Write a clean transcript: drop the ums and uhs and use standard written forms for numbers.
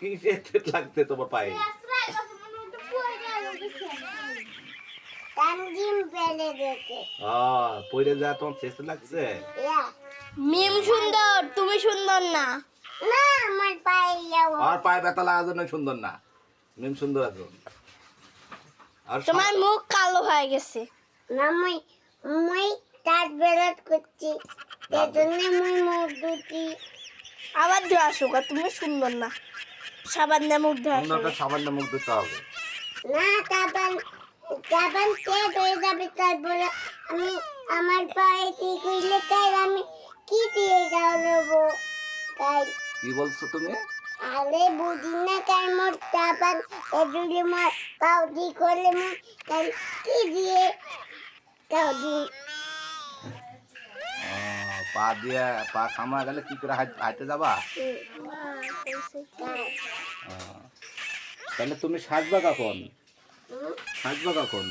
কিসে তেল লাগছে তোমার পায়ে? পইরে যা তোমার শেষ লাগছে। মিম সুন্দর, তুমি সুন্দর না। না আমার পায়ে যাও। আর পায়ে ব্যথা লাগার জন্য সুন্দর না, মিম সুন্দর আছো। আর তোমার মুখ কালো হয়ে গেছে। না মই তার বেরত করছি, এজন্য মই মুখ দুটি। আবার ধুয়ে আসো গা, তুমি সুন্দর না। সাবান দিয়ে মুখ ধুয়ে আসো। সুন্দরটা সাবান দিয়ে মুখ ধুতে হবে। না সাবান চেক হয়ে যাবে, তারপরে আমি আমার পায়ে ঠিক হইলে তাই আমি কি দিয়ে গাওয়াবো তাই। কি বলছো তুমি? আরে বুঝি না কার মোর সাবান এগুলি মোর পাও ঠিক করলে মোর তাই কি দিয়ে গাওয়াবো। পা দিয়ে পা কামড়া গেলে কি করে হাঁটতে যাবা? তাহলে তুমি সাজবা কখন? সাজবা কখন?